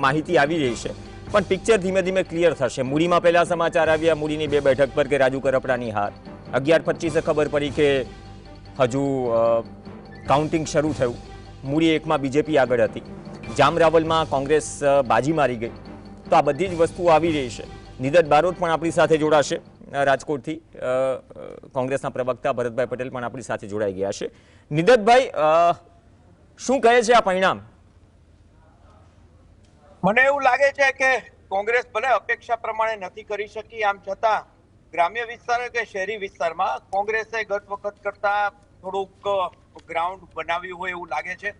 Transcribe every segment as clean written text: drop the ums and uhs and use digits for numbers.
માહિતી આવી રહી છે, પણ પિક્ચર ધીમે ધીમે ક્લિયર થશે. મૂડીમાં પહેલા સમાચાર આવ્યા મૂડીની 2 બેઠક પર કે રાજુ કરપડાની હાર. 11:25 ખબર પડી કે હજુ કાઉન્ટિંગ શરૂ થયું. મૂડી 1માં બીજેપી આગળ હતી. જામરાવલમાં કોંગ્રેસ બાજી મારી ગઈ. તો આ બધી જ વસ્તુઓ આવી રહી છે. નિદત બારોટ પણ આપણી સાથે જોડાશે રાજકોટથી. કોંગ્રેસના પ્રવક્તા ભરતભાઈ પટેલ પણ આપણી સાથે જોડાઈ ગયા છે. નિદતભાઈ, શું કહે છે આ પરિણામ? મને એવું લાગે છે કે કોંગ્રેસ ભલે અપેક્ષા પ્રમાણે નથી કરી શકી, આમ છતાં ગ્રામ્ય વિસ્તાર કે શહેરી વિસ્તારમાં કોંગ્રેસે ગત વખત કરતા થોડુંક ગ્રાઉન્ડ બનાવ્યું હોય એવું લાગે છે.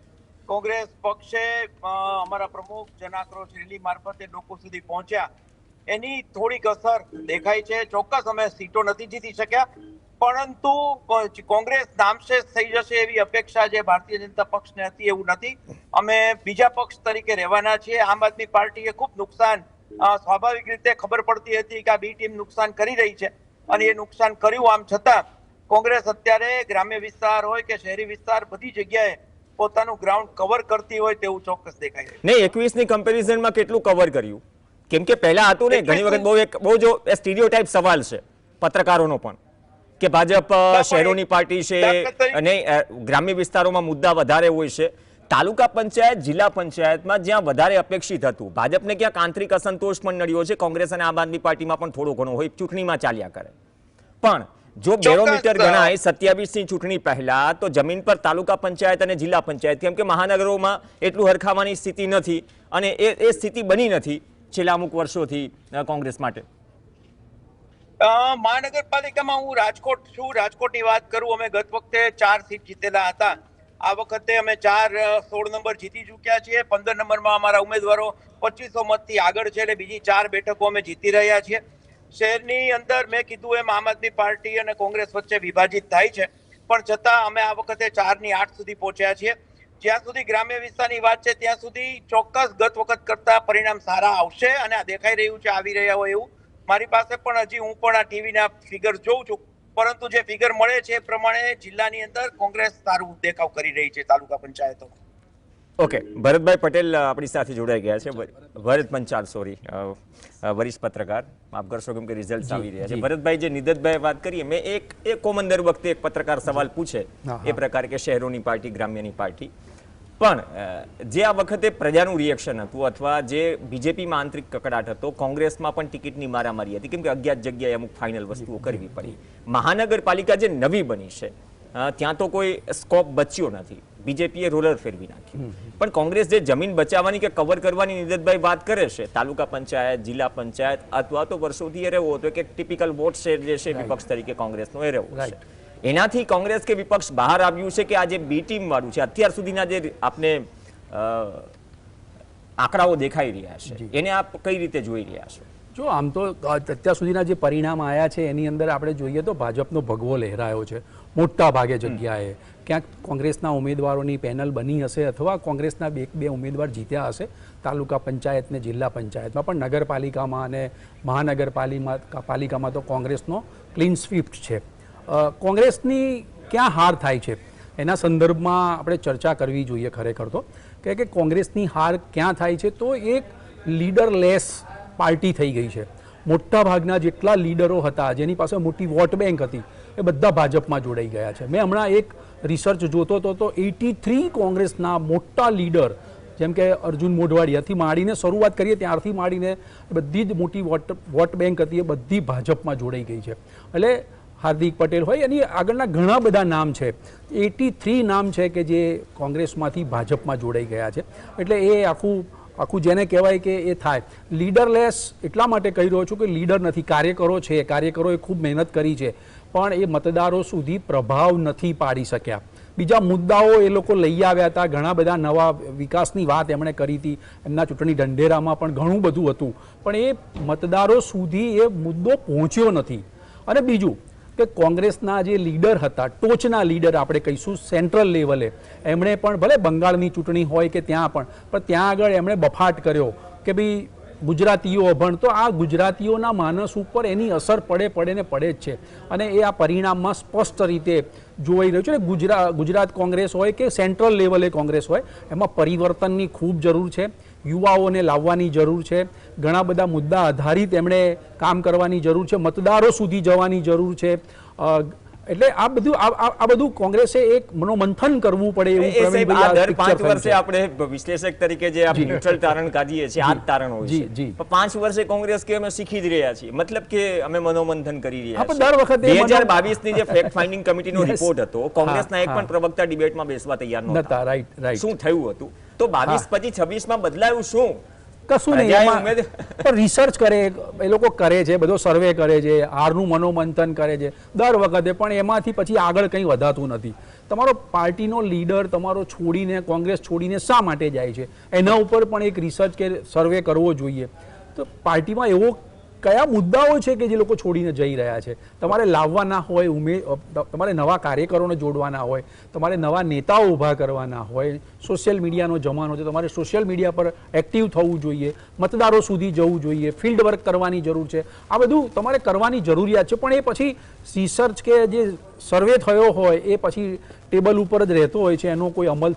કોંગ્રેસ પક્ષે અમારા પ્રમુખ જનાક્રોશ રેલી મારફતે લોકો સુધી પહોંચ્યા એની થોડીક અસર દેખાય છે. ચોક્કસ અમે સીટો નથી જીતી શક્યા, પરંતુ કોંગ્રેસ નામશેષ થઈ જશે એવી અપેક્ષા જે ભારતીય જનતા પક્ષને હતી એવું નથી. અમે બીજા પક્ષ તરીકે રહેવાના છીએ. આમ આદમી પાર્ટીએ ખૂબ નુકસાન સ્વાભાવિક રીતે ખબર પડતી હતી કે આ બી ટીમ નુકસાન કરી રહી છે અને એ નુકસાન કર્યું. આમ છતાં કોંગ્રેસ અત્યારે ગ્રામ્ય વિસ્તાર હોય કે શહેરી વિસ્તાર બધી જગ્યાએ પોતાનું ગ્રાઉન્ડ કવર કરતી હોય તેવું ચોક્કસ દેખાય છે. નહીં, 21ની કમ્પેરિઝનમાં કેટલું કવર કર્યું? કેમ કે પહેલા હતું ને, ઘણી વખત બહુ જો સ્ટીરિયોટાઇપ સવાલ છે પત્રકારોનો પણ કે ભાજપ શહેરોની પાર્ટી છે અને ગ્રામ્ય વિસ્તારોમાં મુદ્દા વધારે હોય છે. તાલુકા પંચાયત, જિલ્લા પંચાયતમાં જ્યાં વધારે અપેક્ષિત હતું, ભાજપને ક્યાંક આંતરિક અસંતોષ પણ નડ્યો છે. કોંગ્રેસ અને આમ આદમી પાર્ટીમાં પણ થોડો ઘણો હોય, ચૂંટણીમાં ચાલ્યા કરે. પણ જો બેરોમીટર ગણાય 27ની ચૂંટણી પહેલા, તો જમીન પર તાલુકા પંચાયત અને જિલ્લા પંચાયત, કેમ કે મહાનગરોમાં એટલું હરખાવાની સ્થિતિ નથી અને એ સ્થિતિ બની નથી છેલ્લા અમુક વર્ષોથી કોંગ્રેસ માટે. મહાનગરપાલિકામાં હું રાજકોટ છું, રાજકોટની વાત કરું, અમે ગત વખતે 4 સીટ જીતેલા હતા. આ વખતે અમે 16 નંબર જીતી ચૂક્યા છીએ. 15 નંબરમાં અમારા ઉમેદવારો 2500 મતથી આગળ છે, એટલે બીજી 4 બેઠકો અમે જીતી રહ્યા છીએ. શહેરની અંદર મેં કીધું એમ આમ આદમી પાર્ટી અને કોંગ્રેસ વચ્ચે વિભાજિત થાય છે, પણ છતાં અમે આ વખતે 4ની 8 સુધી પહોંચ્યા છીએ. જ્યાં સુધી ગ્રામ્ય વિસ્તારની વાત છે ત્યાં સુધી ચોક્કસ ગત વખત કરતા પરિણામ સારા આવશે અને આ દેખાઈ રહ્યું છે, આવી રહ્યા હોય એવું. મારી પાસે પણ હજી હું પણ આ ટીવીના ફિગર જોઉં છું, પરંતુ જે ફિગર મળે છે એ પ્રમાણે જિલ્લાની અંદર કોંગ્રેસ સારું દેખાવ કરી રહી છે તાલુકા પંચાયતો. ઓકે, ભરતભાઈ પટેલ આપણી સાથે જોડાઈ ગયા છે. ભરત પંચાલ, સોરી, વરિષ્ઠ પત્રકાર, માફ કરશો કેમ કે રિઝલ્ટ આવી રહ્યા છે. ભરતભાઈ, જે નિદતભાઈ વાત કરીએ, મેં એક કોમન દર વખતે એક પત્રકાર સવાલ પૂછે એ પ્રકાર કે શહેરોની પાર્ટી, ગ્રામ્યની પાર્ટી, પણ જે આ વખતે પ્રજાનું રિએક્શન હતું અથવા જે બીજેપીમાં આંતરિક કકડાટ હતો, કોંગ્રેસમાં પણ ટિકિટની મારામારી હતી, કેમ કે 11 જગ્યાએ અમુક ફાઇનલ વસ્તુઓ કરવી પડી. મહાનગરપાલિકા જે નવી બની છે ત્યાં તો કોઈ સ્કોપ બચ્યો નથી, બીજેપીએ રોલર ફેરવી નાખ્યું. પણ કોંગ્રેસ જે જમીન બચાવવાની કે કવર કરવાની નિદતભાઈ વાત કરે છે, તાલુકા પંચાયત, જિલ્લા પંચાયત, અથવા તો વર્ષોથી એ રહેવો હતો કે ટિપિકલ વોટ શેર જે છે વિપક્ષ તરીકે કોંગ્રેસનો એ રહેવો છે. એનાથી કોંગ્રેસ કે વિપક્ષ બહાર આવ્યું છે કે આ જે બી ટીમ વાળું છે, અત્યાર સુધીના જે આપને આંકડાઓ દેખાઈ રહ્યા છે, એને આપ કઈ રીતે જોઈ રહ્યા છો? જો આમ તો અત્યાર સુધીના જે પરિણામ આવ્યા છે એની અંદર આપણે જોઈએ તો ભાજપનો ભગવો લહેરાયો છે મોટા ભાગે જગ્યાએ. ક્યાંક કોંગ્રેસના ઉમેદવારોની પેનલ બની હશે અથવા કોંગ્રેસના બે ઉમેદવાર જીત્યા હશે તાલુકા પંચાયત ને જિલ્લા પંચાયતમાં, પણ નગરપાલિકામાં અને મહાનગરપાલિકામાં તો કોંગ્રેસનો ક્લીન સ્વીપ છે. કોંગ્રેસની ક્યાં હાર થાય છે એના સંદર્ભમાં આપણે ચર્ચા કરવી જોઈએ ખરેખર તો, કે કોંગ્રેસની હાર ક્યાં થાય છે તો એક લીડરલેસ પાર્ટી થઈ ગઈ છે. મોટા ભાગના જેટલા લીડરો હતા જેની પાસે મોટી વોટ બેંક હતી એ બધા ભાજપમાં જોડાઈ ગયા છે. મેં હમણાં એક રિસર્ચ જોતો હતો તો 83 કોંગ્રેસના મોટા લીડર, જેમ કે અર્જુન મોઢવાડિયાથી માંડીને શરૂઆત કરીએ ત્યારથી માંડીને બધી જ મોટી વોટ બેંક હતી એ બધી ભાજપમાં જોડાઈ ગઈ છે. એટલે હાર્દિક પટેલ હોય એની આગળના ઘણા બધા નામ છે, 83 નામ છે કે જે કોંગ્રેસમાંથી ભાજપમાં જોડાઈ ગયા છે. એટલે એ આખું જેને કહેવાય કે એ થાય લીડરલેસ. એટલા માટે કહી રહ્યો છું કે લીડર નથી, કાર્યકરો છે, કાર્યકરોએ ખૂબ મહેનત કરી છે પણ એ મતદારો સુધી પ્રભાવ નથી પાડી શક્યા. બીજા મુદ્દાઓ એ લોકો લઈ આવ્યા હતા, ઘણા બધા નવા વિકાસની વાત એમણે કરી હતી, એમના ચૂંટણી ઢંઢેરામાં પણ ઘણું બધું હતું, પણ એ મતદારો સુધી એ મુદ્દો પહોંચ્યો નથી. અને બીજું કે કોંગ્રેસના જે લીડર હતા, ટોચના લીડર આપણે કહીશું સેન્ટ્રલ લેવલે, એમણે પણ ભલે બંગાળની ચૂંટણી હોય કે ત્યાં પણ ત્યાં આગળ એમણે બફાટ કર્યો કે ભાઈ ગુજરાતીઓ અભણ, તો આ ગુજરાતીઓના માનસ ઉપર એની અસર પડે જ છે અને એ આ પરિણામમાં સ્પષ્ટ રીતે જોઈ રહ્યું છે. ગુજરાત કોંગ્રેસ હોય કે સેન્ટ્રલ લેવલે કોંગ્રેસ હોય, એમાં પરિવર્તનની ખૂબ જરૂર છે. યુવાઓને લાવવાની જરૂર છે, ઘણા બધા મુદ્દા આધારિત એમણે કામ કરવાની જરૂર છે, મતદારો સુધી જવાની જરૂર છે. એટલે આ બધું કોંગ્રેસે એક મનોમંથન કરવું પડે એવું એ સાહેબ, પ્રવીણભાઈ આ આ દર picture 5 થયું વર્ષે છે. આપણે વિશ્લેષક તરીકે જે આપણે ન્યુટ્રલ તારણ કાઢીએ છીએ, આ જ તારણ હોય જી, છે. જી. પણ 5 વર્ષે કોંગ્રેસ કે અમે શીખી જ રહ્યા છીએ, મતલબ કે અમે મનોમંથન કરી રહ્યા હા, પણ દર વખતે 2022 ની જે ફેક્ટ ફાઇન્ડિંગ કમિટીનો Yes. રિપોર્ટ હતો, કોંગ્રેસના એક હા. પણ પ્રવક્તા ડિબેટમાં બેસવા તૈયાર નતા, નહોતા. રાઈટ. શું થયું હતું? તો 22 પછી 26 માં બદલાયું શું? કશું નહીં, પ્રજાએ એમાં પણ રિસર્ચ કરે, એ લોકો કરે છે, બધો સર્વે કરે છે, હારનું મનોમંથન કરે છે દર વખતે, પણ એમાંથી પછી આગળ કંઈ વધાતું નથી. તમારો પાર્ટીનો લીડર તમારો છોડીને, કોંગ્રેસ છોડીને શા માટે જાય છે, એના ઉપર પણ એક રિસર્ચ કે સર્વે કરવો જોઈએ. તો પાર્ટીમાં એવો કયા મુદ્દાઓ છે કે જે લોકો છોડીને જઈ રહ્યા છે? તમારે લાવવાના હોય, તમારે નવા કાર્યકરોને જોડવાના હોય, તમારે નવા નેતાઓ ઊભા કરવાના હોય, સોશિયલ મીડિયાનો જમાનો છે, તમારે સોશિયલ મીડિયા પર એક્ટિવ થવું જોઈએ, મતદારો સુધી જવું જોઈએ, ફિલ્ડ વર્ક કરવાની જરૂર છે. આ બધું તમારે કરવાની જરૂરિયાત છે, પણ એ પછી રિસર્ચ કે જે સર્વે થયો હોય એ પછી ટેબલ ઉપર જ રહેતો હોય છે, એનો કોઈ અમલ